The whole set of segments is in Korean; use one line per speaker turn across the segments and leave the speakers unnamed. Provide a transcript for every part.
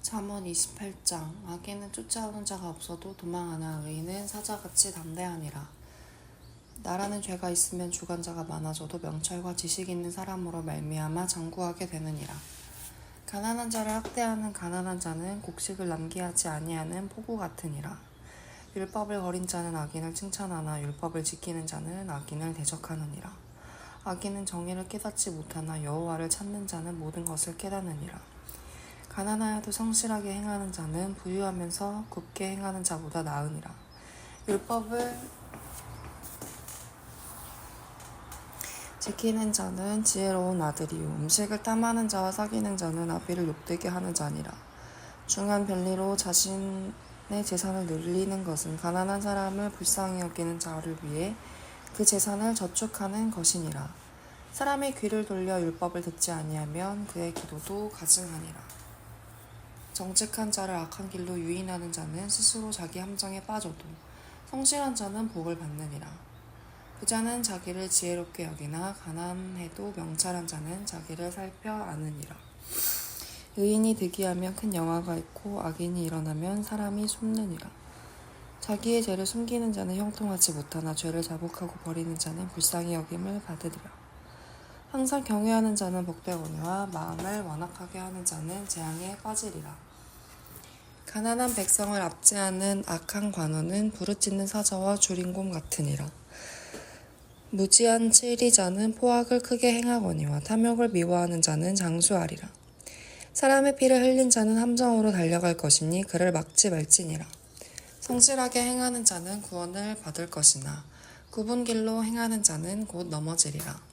잠언 28장. 악인은 쫓아오는 자가 없어도 도망하나 의인은 사자같이 담대하니라. 나라는 죄가 있으면 주관자가 많아져도 명철과 지식 있는 사람으로 말미암아 장구하게 되느니라. 가난한 자를 학대하는 가난한 자는 곡식을 남기하지 아니하는 포구 같으니라. 율법을 어린 자는 악인을 칭찬하나 율법을 지키는 자는 악인을 대적하느니라. 악인은 정의를 깨닫지 못하나 여호와를 찾는 자는 모든 것을 깨닫느니라. 가난하여도 성실하게 행하는 자는 부유하면서 굽게 행하는 자보다 나으니라. 율법을 지키는 자는 지혜로운 아들이요 음식을 탐하는 자와 사귀는 자는 아비를 욕되게 하는 자니라. 중한 변리로 자신의 재산을 늘리는 것은 가난한 사람을 불쌍히 여기는 자를 위해 그 재산을 저축하는 것이니라. 사람의 귀를 돌려 율법을 듣지 아니하면 그의 기도도 가증하니라. 정직한 자를 악한 길로 유인하는 자는 스스로 자기 함정에 빠져도 성실한 자는 복을 받느니라. 부자는 자기를 지혜롭게 여기나 가난해도 명철한 자는 자기를 살펴 아느니라. 의인이 득이하면 큰 영화가 있고 악인이 일어나면 사람이 숨느니라. 자기의 죄를 숨기는 자는 형통하지 못하나 죄를 자복하고 버리는 자는 불쌍히 여김을 받으리라. 항상 경외하는 자는 복되거니와 마음을 완악하게 하는 자는 재앙에 빠지리라. 가난한 백성을 압제하는 악한 관원은 부르짖는 사자와 주린곰 같으니라. 무지한 치리자는 포악을 크게 행하거니와 탐욕을 미워하는 자는 장수하리라. 사람의 피를 흘린 자는 함정으로 달려갈 것이니 그를 막지 말지니라. 성실하게 행하는 자는 구원을 받을 것이나 굽은 길로 행하는 자는 곧 넘어지리라.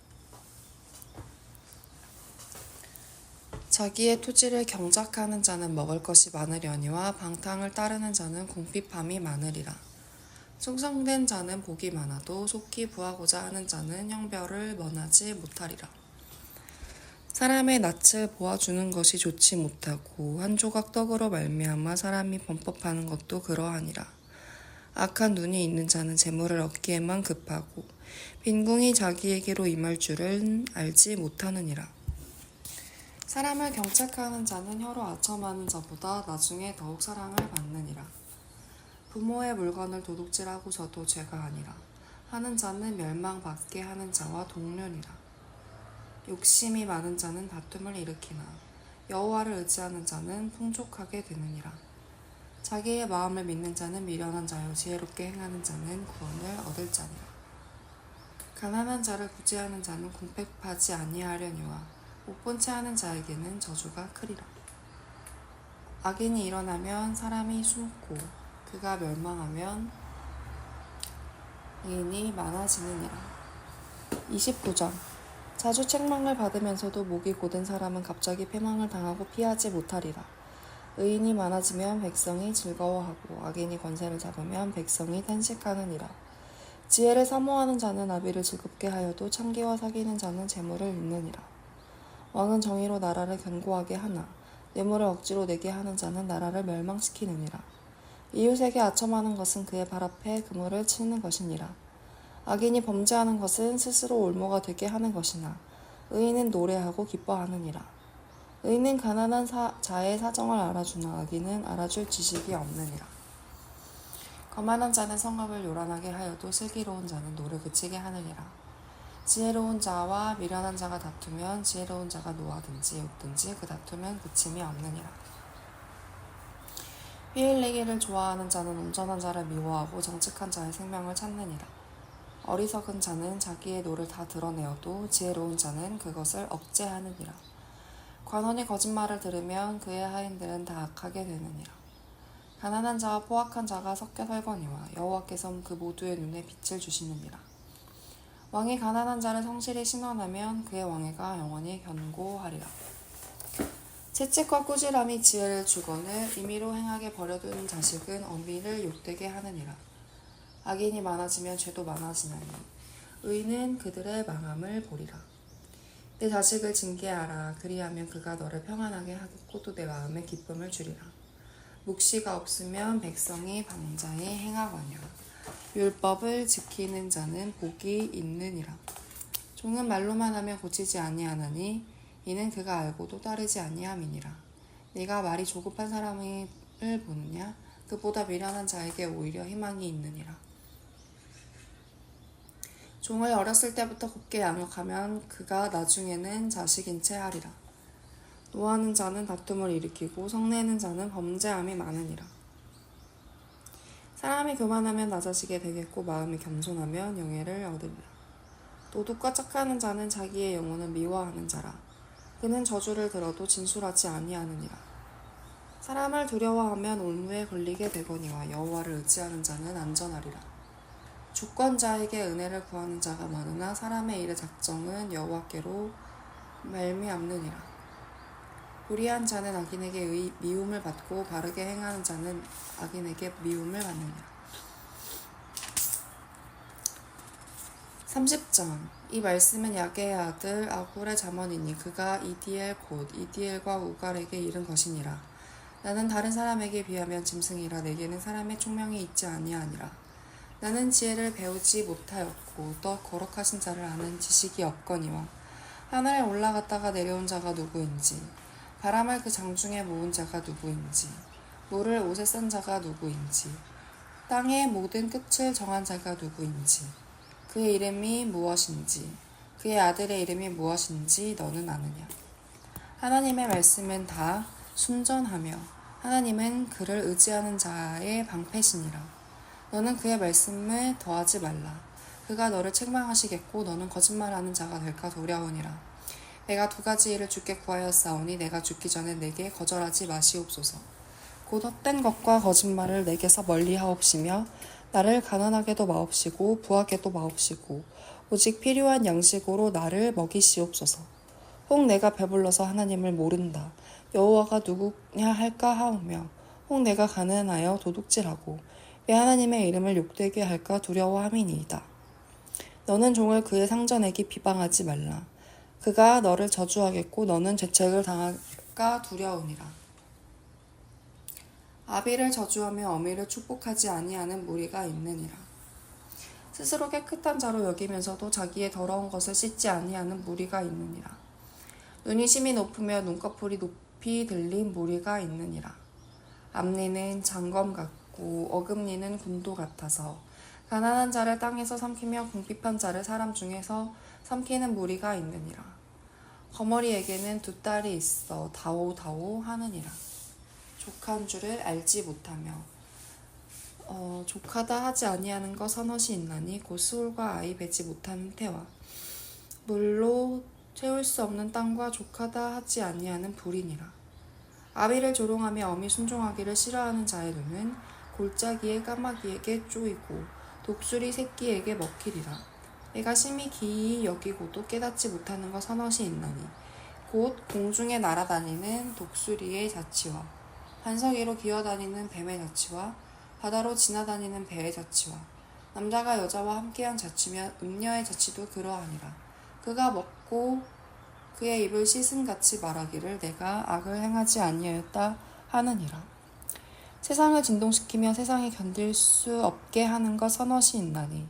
자기의 토지를 경작하는 자는 먹을 것이 많으려니와 방탕을 따르는 자는 궁핍함이 많으리라. 충성된 자는 복이 많아도 속히 부하고자 하는 자는 형별을 면하지 못하리라. 사람의 낯을 보아주는 것이 좋지 못하고 한 조각 떡으로 말미암아 사람이 범법하는 것도 그러하니라. 악한 눈이 있는 자는 재물을 얻기에만 급하고 빈궁이 자기에게로 임할 줄은 알지 못하느니라. 사람을 경책하는 자는 혀로 아첨하는 자보다 나중에 더욱 사랑을 받느니라. 부모의 물건을 도둑질하고 저도 죄가 아니라 하는 자는 멸망받게 하는 자와 동료니라. 욕심이 많은 자는 다툼을 일으키나 여호와를 의지하는 자는 풍족하게 되느니라. 자기의 마음을 믿는 자는 미련한 자요 지혜롭게 행하는 자는 구원을 얻을 자니라. 가난한 자를 구제하는 자는 궁핍하지 아니하려니와 못 본 채 하는 자에게는 저주가 크리라. 악인이 일어나면 사람이 숨고 그가 멸망하면 의인이 많아지느니라. 29장. 자주 책망을 받으면서도 목이 곧은 사람은 갑자기 패망을 당하고 피하지 못하리라. 의인이 많아지면 백성이 즐거워하고 악인이 권세를 잡으면 백성이 탄식하느니라. 지혜를 사모하는 자는 아비를 즐겁게 하여도 창기와 사귀는 자는 재물을 잃느니라. 왕은 정의로 나라를 견고하게 하나 뇌물을 억지로 내게 하는 자는 나라를 멸망시키느니라. 이웃에게 아첨하는 것은 그의 발 앞에 그물을 치는 것이니라. 악인이 범죄하는 것은 스스로 올무가 되게 하는 것이나 의인은 노래하고 기뻐하느니라. 의인은 가난한 자의 사정을 알아주나 악인은 알아줄 지식이 없느니라. 거만한 자는 성읍을 요란하게 하여도 슬기로운 자는 노를 그치게 하느니라. 지혜로운 자와 미련한 자가 다투면 지혜로운 자가 노하든지 욕든지 그 다투면 그침이 없느니라. 피 흘리기를 좋아하는 자는 온전한 자를 미워하고 정직한 자의 생명을 찾느니라. 어리석은 자는 자기의 노를 다 드러내어도 지혜로운 자는 그것을 억제하느니라. 관원이 거짓말을 들으면 그의 하인들은 다 악하게 되느니라. 가난한 자와 포악한 자가 섞여 살거니와 여호와께서 그 모두의 눈에 빛을 주시느니라. 왕이 가난한 자를 성실히 신원하면 그의 왕위가 영원히 견고하리라. 채찍과 꾸지람이 지혜를 주거늘 임의로 행하게 버려둔 자식은 어미를 욕되게 하느니라. 악인이 많아지면 죄도 많아지나니 의인은 그들의 망함을 보리라. 내 자식을 징계하라. 그리하면 그가 너를 평안하게 하겠고 또 내 마음에 기쁨을 주리라. 묵시가 없으면 백성이 방자히 행하거니와 율법을 지키는 자는 복이 있느니라. 종은 말로만 하면 고치지 아니하나니 이는 그가 알고도 따르지 아니함이니라. 네가 말이 조급한 사람을 보느냐? 그보다 미련한 자에게 오히려 희망이 있느니라. 종을 어렸을 때부터 곱게 양육하면 그가 나중에는 자식인 채 하리라. 노하는 자는 다툼을 일으키고 성내는 자는 범죄함이 많으니라. 사람이 교만하면 낮아지게 되겠고 마음이 겸손하면 영예를 얻으리라. 도둑과 착하는 자는 자기의 영혼을 미워하는 자라. 그는 저주를 들어도 진술하지 아니하느니라. 사람을 두려워하면 올무에 걸리게 되거니와 여호와를 의지하는 자는 안전하리라. 주권자에게 은혜를 구하는 자가 많으나 사람의 일의 작정은 여호와께로 말미암느니라. 불의한 자는 악인에게 미움을 받고 바르게 행하는 자는 악인에게 미움을 받느니라. 30장. 이 말씀은 야게의 아들 아굴의 잠언이니 그가 이디엘 곧 이디엘과 우갈에게 이른 것이니라. 나는 다른 사람에게 비하면 짐승이라 내게는 사람의 총명이 있지 아니하니라. 나는 지혜를 배우지 못하였고 또 거룩하신 자를 아는 지식이 없거니와 하늘에 올라갔다가 내려온 자가 누구인지 바람을 그 장중에 모은 자가 누구인지 물을 옷에 싼 자가 누구인지 땅의 모든 끝을 정한 자가 누구인지 그의 이름이 무엇인지 그의 아들의 이름이 무엇인지 너는 아느냐. 하나님의 말씀은 다 순전하며 하나님은 그를 의지하는 자의 방패시니라. 너는 그의 말씀을 더하지 말라. 그가 너를 책망하시겠고 너는 거짓말하는 자가 될까 두려우니라. 내가 두 가지 일을 주께 구하였사오니 내가 죽기 전에 내게 거절하지 마시옵소서. 곧 헛된 것과 거짓말을 내게서 멀리하옵시며 나를 가난하게도 마옵시고 부하게도 마옵시고 오직 필요한 양식으로 나를 먹이시옵소서. 혹 내가 배불러서 하나님을 모른다. 여호와가 누구냐 할까 하오며 혹 내가 가난하여 도둑질하고 왜 하나님의 이름을 욕되게 할까 두려워함이니이다. 너는 종을 그의 상전에게 비방하지 말라. 그가 너를 저주하겠고 너는 죄책을 당할까 두려우니라. 아비를 저주하며 어미를 축복하지 아니하는 무리가 있느니라. 스스로 깨끗한 자로 여기면서도 자기의 더러운 것을 씻지 아니하는 무리가 있느니라. 눈이 심히 높으며 눈꺼풀이 높이 들린 무리가 있느니라. 앞니는 장검 같고 어금니는 군도 같아서 가난한 자를 땅에서 삼키며 궁핍한 자를 사람 중에서 삼키는 무리가 있느니라. 거머리에게는 두 딸이 있어 다오다오 하느니라. 족한 줄을 알지 못하며 족하다 하지 아니하는 것 서넛이 있나니 곧 수울과 아이 베지 못하는 태와 물로 채울 수 없는 땅과 족하다 하지 아니하는 불이니라. 아비를 조롱하며 어미 순종하기를 싫어하는 자의 눈은 골짜기의 까마귀에게 쪼이고 독수리 새끼에게 먹히리라. 내가 심히 기이 여기고도 깨닫지 못하는 것 서넛이 있나니 곧 공중에 날아다니는 독수리의 자치와 반석 위로 기어다니는 뱀의 자치와 바다로 지나다니는 배의 자치와 남자가 여자와 함께한 자치며 음녀의 자치도 그러하니라. 그가 먹고 그의 입을 씻음같이 말하기를 내가 악을 행하지 아니하였다 하느니라. 세상을 진동시키며 세상이 견딜 수 없게 하는 것 서넛이 있나니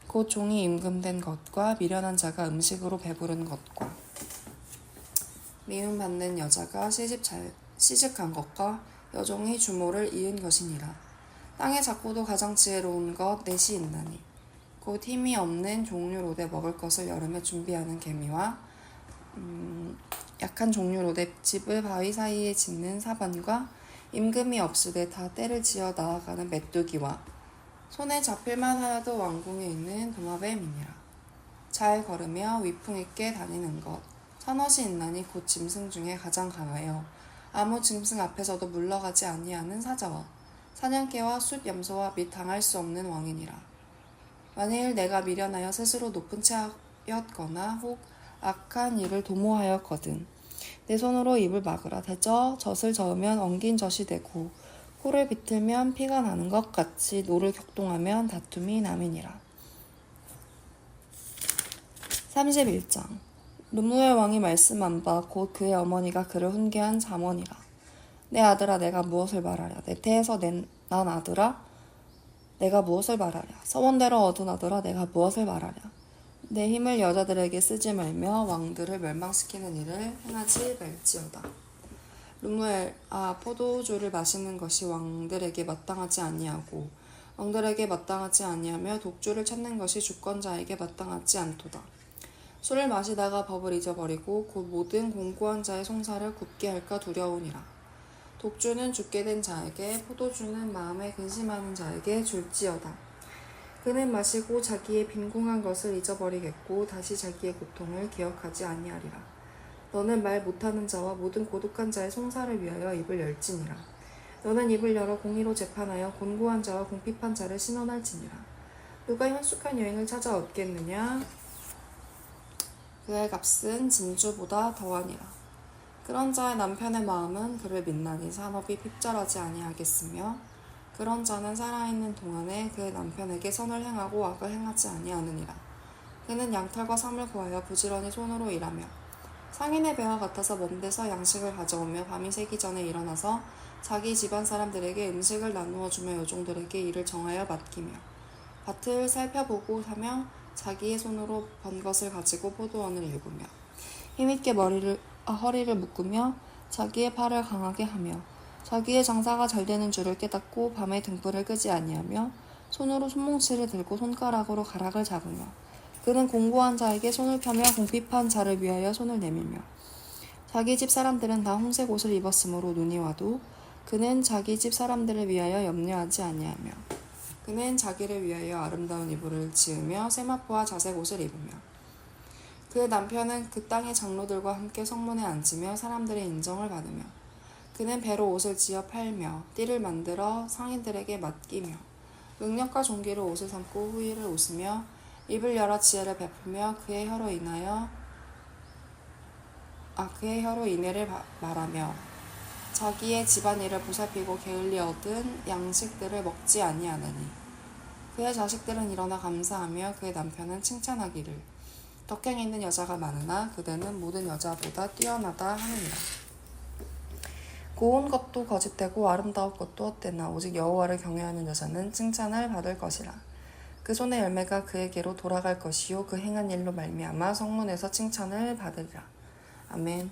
곧 종이 임금된 것과 미련한 자가 음식으로 배부른 것과 미움받는 여자가 시집간 것과 여종이 주모를 이은 것이니라. 땅의 작고도 가장 지혜로운 것 넷이 있나니 곧 힘이 없는 종류로되 먹을 것을 여름에 준비하는 개미와 약한 종류로되 집을 바위 사이에 짓는 사반과 임금이 없으되 다 때를 지어 나아가는 메뚜기와 손에 잡힐만 하여도 왕궁에 있는 도마뱀이니라. 잘 걸으며 위풍 있게 다니는 것 서넛이 있나니 곧 짐승 중에 가장 강하여 아무 짐승 앞에서도 물러가지 아니하는 사자와 사냥개와 숫 염소와 및 당할 수 없는 왕이니라. 만일 내가 미련하여 스스로 높은 채 하였거나 혹 악한 일을 도모하였거든 내 손으로 입을 막으라. 대저 젖을 저으면 엉긴 젖이 되고 코를 비틀면 피가 나는 것 같이 노를 격동하면 다툼이 남이니라. 31장. 르무엘 왕이 말씀한 바 곧 그의 어머니가 그를 훈계한 잠언이라. 내 아들아 내가 무엇을 말하랴. 내 태에서 난 아들아 내가 무엇을 말하랴. 서원대로 얻은 아들아 내가 무엇을 말하랴. 내 힘을 여자들에게 쓰지 말며 왕들을 멸망시키는 일을 행하지 말지어다. 르무엘, 포도주를 마시는 것이 왕들에게 마땅하지 아니하고 왕들에게 마땅하지 아니하며 독주를 찾는 것이 주권자에게 마땅하지 않도다. 술을 마시다가 법을 잊어버리고 곧 모든 공고한 자의 송사를 굽게 할까 두려우니라. 독주는 죽게 된 자에게, 포도주는 마음에 근심하는 자에게 줄지어다. 그는 마시고 자기의 빈궁한 것을 잊어버리겠고 다시 자기의 고통을 기억하지 아니하리라. 너는 말 못하는 자와 모든 고독한 자의 송사를 위하여 입을 열지니라. 너는 입을 열어 공의로 재판하여 곤고한 자와 궁핍한 자를 신원할지니라. 누가 현숙한 여인을 찾아 얻겠느냐? 그의 값은 진주보다 더하니라. 그런 자의 남편의 마음은 그를 믿나니 산업이 핍절하지 아니하겠으며 그런 자는 살아있는 동안에 그의 남편에게 선을 행하고 악을 행하지 아니하느니라. 그는 양털과 삼을 구하여 부지런히 손으로 일하며 상인의 배와 같아서 먼 데서 양식을 가져오며 밤이 새기 전에 일어나서 자기 집안 사람들에게 음식을 나누어 주며 여종들에게 일을 정하여 맡기며 밭을 살펴보고 사며 자기의 손으로 번 것을 가지고 포도원을 일구며 힘있게 허리를 묶으며 자기의 팔을 강하게 하며 자기의 장사가 잘 되는 줄을 깨닫고 밤에 등불을 끄지 아니하며 손으로 손뭉치를 들고 손가락으로 가락을 잡으며 그는 공고한 자에게 손을 펴며 궁핍한 자를 위하여 손을 내밀며 자기 집 사람들은 다 홍색 옷을 입었으므로 눈이 와도 그는 자기 집 사람들을 위하여 염려하지 아니하며 그는 자기를 위하여 아름다운 이불을 지으며 세마포와 자색 옷을 입으며 그의 남편은 그 땅의 장로들과 함께 성문에 앉으며 사람들의 인정을 받으며 그는 배로 옷을 지어 팔며 띠를 만들어 상인들에게 맡기며 능력과 종기로 옷을 삼고 후일을 웃으며 입을 열어 지혜를 베풀며 그의 혀로 인애를 말하며 자기의 집안일을 보살피고 게을리 얻은 양식들을 먹지 아니하느니 그의 자식들은 일어나 감사하며 그의 남편은 칭찬하기를 덕행 있는 여자가 많으나 그대는 모든 여자보다 뛰어나다 하느니라. 고운 것도 거짓되고 아름다운 것도 헛되나 오직 여호와를 경외하는 여자는 칭찬을 받을 것이라. 그 손의 열매가 그에게로 돌아갈 것이요 그 행한 일로 말미암아 성문에서 칭찬을 받으리라. 아멘.